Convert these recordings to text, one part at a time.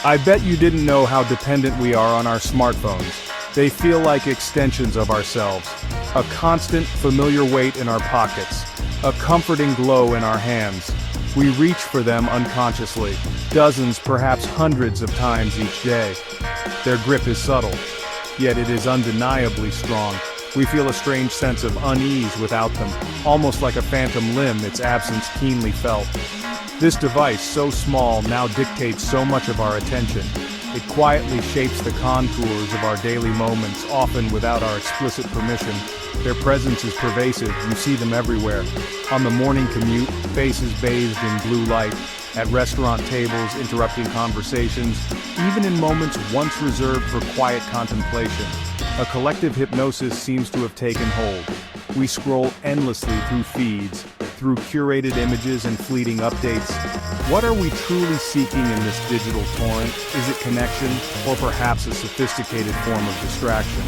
I bet you didn't know how dependent we are on our smartphones. They feel like extensions of ourselves. A constant, familiar weight in our pockets. A comforting glow in our hands. We reach for them unconsciously, dozens, perhaps hundreds of times each day. Their grip is subtle, yet it is undeniably strong. We feel a strange sense of unease without them, almost like a phantom limb, its absence keenly felt. This device, so small, now dictates so much of our attention. It quietly shapes the contours of our daily moments, often without our explicit permission. Their presence is pervasive, you see them everywhere. On the morning commute, faces bathed in blue light. At restaurant tables, interrupting conversations. Even in moments once reserved for quiet contemplation. A collective hypnosis seems to have taken hold. We scroll endlessly through feeds, through curated images and fleeting updates. What are we truly seeking in this digital torrent? Is it connection, or perhaps a sophisticated form of distraction?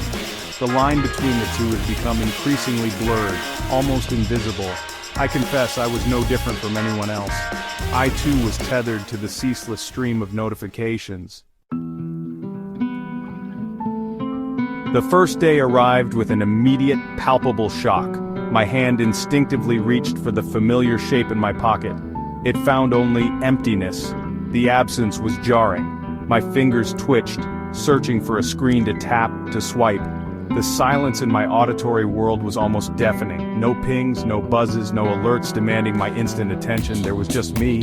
The line between the two has become increasingly blurred, almost invisible. I confess I was no different from anyone else. I too was tethered to the ceaseless stream of notifications. The first day arrived with an immediate, palpable shock. My hand instinctively reached for the familiar shape in my pocket. It found only emptiness. The absence was jarring. My fingers twitched, searching for a screen to tap, to swipe. The silence in my auditory world was almost deafening. No pings, no buzzes, no alerts demanding my instant attention. There was just me,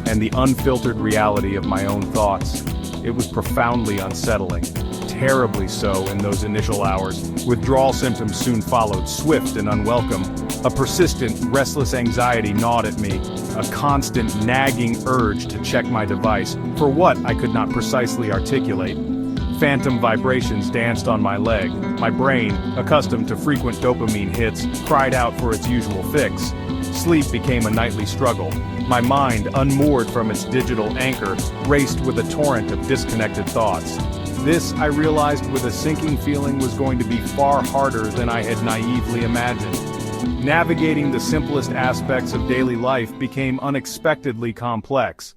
and the unfiltered reality of my own thoughts. It was profoundly unsettling. Terribly so in those initial hours. Withdrawal symptoms soon followed, swift and unwelcome. A persistent, restless anxiety gnawed at me, a constant, nagging urge to check my device, for what I could not precisely articulate. Phantom vibrations danced on my leg. My brain, accustomed to frequent dopamine hits, cried out for its usual fix. Sleep became a nightly struggle. My mind, unmoored from its digital anchor, raced with a torrent of disconnected thoughts. This, I realized with a sinking feeling, was going to be far harder than I had naively imagined. Navigating the simplest aspects of daily life became unexpectedly complex.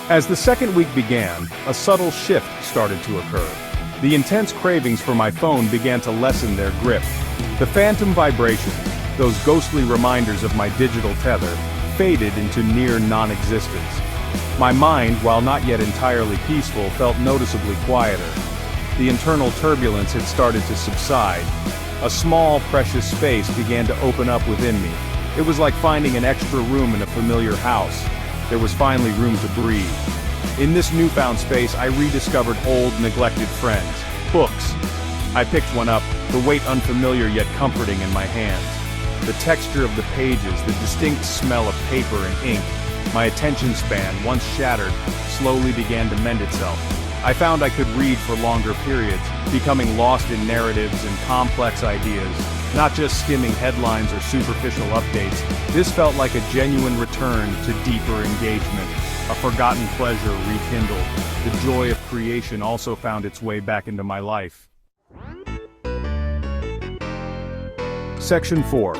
As the second week began, a subtle shift started to occur. The intense cravings for my phone began to lessen their grip. The phantom vibrations, those ghostly reminders of my digital tether, faded into near non-existence. My mind, while not yet entirely peaceful, felt noticeably quieter. The internal turbulence had started to subside. A small, precious space began to open up within me. It was like finding an extra room in a familiar house. There was finally room to breathe. In this newfound space, I rediscovered old, neglected friends. Books. I picked one up, the weight unfamiliar yet comforting in my hands. The texture of the pages, the distinct smell of paper and ink. My attention span, once shattered, slowly began to mend itself. I found I could read for longer periods, becoming lost in narratives and complex ideas, not just skimming headlines or superficial updates. This felt like a genuine return to deeper engagement, a forgotten pleasure rekindled. The joy of creation also found its way back into my life. Section 4.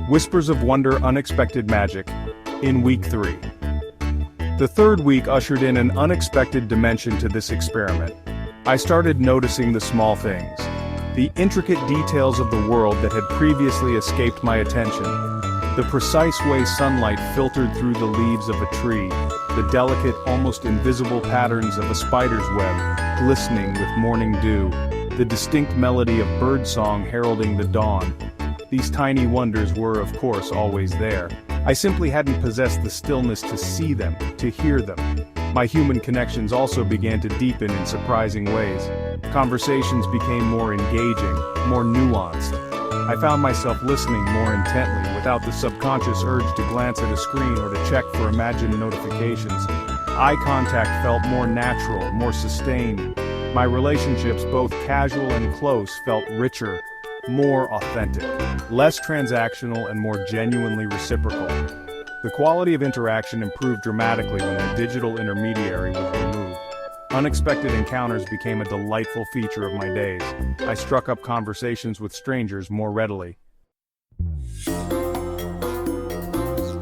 Whispers of Wonder, Unexpected Magic. In week 3. The third week ushered in an unexpected dimension to this experiment. I started noticing the small things, the intricate details of the world that had previously escaped my attention. The precise way sunlight filtered through the leaves of a tree, the delicate, almost invisible patterns of a spider's web, glistening with morning dew, the distinct melody of birdsong heralding the dawn. These tiny wonders were, of course, always there. I simply hadn't possessed the stillness to see them, to hear them. My human connections also began to deepen in surprising ways. Conversations became more engaging, more nuanced. I found myself listening more intently, without the subconscious urge to glance at a screen or to check for imagined notifications. Eye contact felt more natural, more sustained. My relationships, both casual and close, felt richer, more authentic, less transactional and more genuinely reciprocal. The quality of interaction improved dramatically when the digital intermediary was removed. Unexpected encounters became a delightful feature of my days. I struck up conversations with strangers more readily.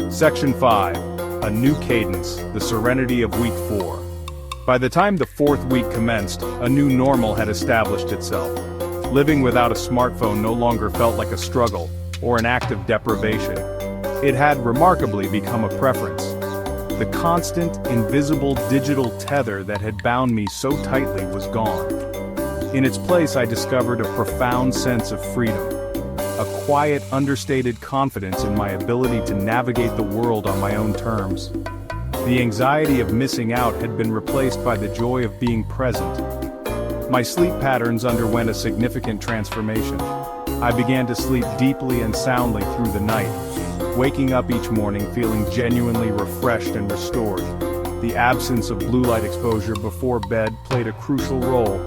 Section 5. a new cadence, the serenity of week 4. By the time the 4th week commenced, a new normal had established itself. Living without a smartphone no longer felt like a struggle, or an act of deprivation. It had remarkably become a preference. The constant, invisible digital tether that had bound me so tightly was gone. In its place, I discovered a profound sense of freedom. A quiet, understated confidence in my ability to navigate the world on my own terms. The anxiety of missing out had been replaced by the joy of being present. My sleep patterns underwent a significant transformation. I began to sleep deeply and soundly through the night, waking up each morning feeling genuinely refreshed and restored. The absence of blue light exposure before bed played a crucial role,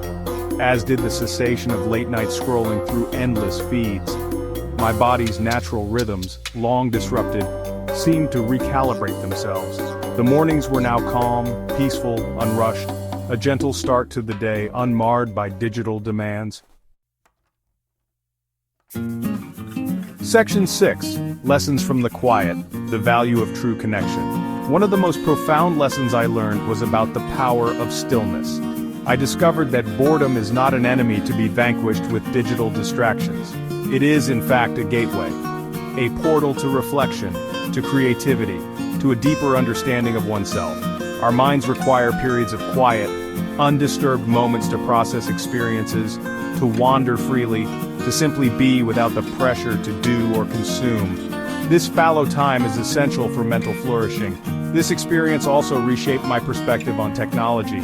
as did the cessation of late-night scrolling through endless feeds. My body's natural rhythms, long disrupted, seemed to recalibrate themselves. The mornings were now calm, peaceful, unrushed, a gentle start to the day unmarred by digital demands. Section 6. Lessons from the quiet, the value of true connection. One of the most profound lessons I learned was about the power of stillness. I discovered that boredom is not an enemy to be vanquished with digital distractions. It is, in fact, a gateway. A portal to reflection, to creativity, to a deeper understanding of oneself. Our minds require periods of quiet, undisturbed moments to process experiences, to wander freely, to simply be without the pressure to do or consume. This fallow time is essential for mental flourishing. This experience also reshaped my perspective on technology.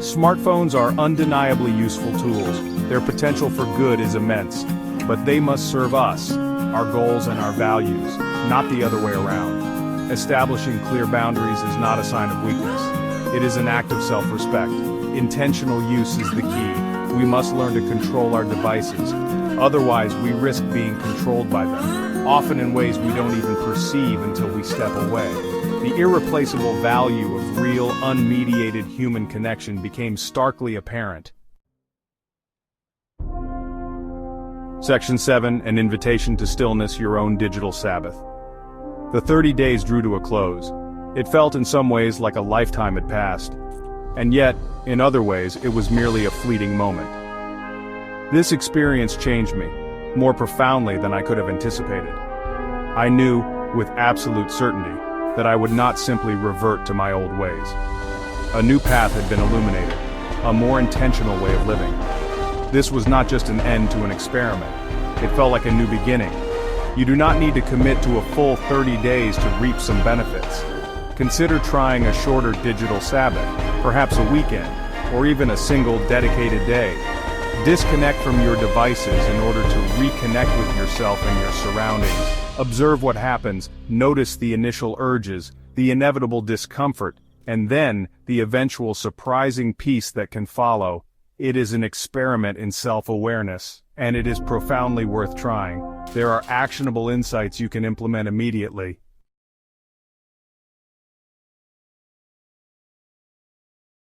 Smartphones are undeniably useful tools. Their potential for good is immense. But they must serve us, our goals and our values, not the other way around. Establishing clear boundaries is not a sign of weakness. It is an act of self-respect. Intentional use is the key. We must learn to control our devices. Otherwise, we risk being controlled by them, often in ways we don't even perceive until we step away. The irreplaceable value of real, unmediated human connection became starkly apparent. Section 7, an invitation to stillness, your own digital Sabbath. The 30 days drew to a close. It felt in some ways like a lifetime had passed. And yet, in other ways, it was merely a fleeting moment. This experience changed me, more profoundly than I could have anticipated. I knew, with absolute certainty, that I would not simply revert to my old ways. A new path had been illuminated, a more intentional way of living. This was not just an end to an experiment. It felt like a new beginning. You do not need to commit to a full 30 days to reap some benefits. Consider trying a shorter digital Sabbath, perhaps a weekend, or even a single dedicated day. Disconnect from your devices in order to reconnect with yourself and your surroundings. Observe what happens, notice the initial urges, the inevitable discomfort, and then the eventual surprising peace that can follow. It is an experiment in self-awareness, and it is profoundly worth trying. There are actionable insights you can implement immediately.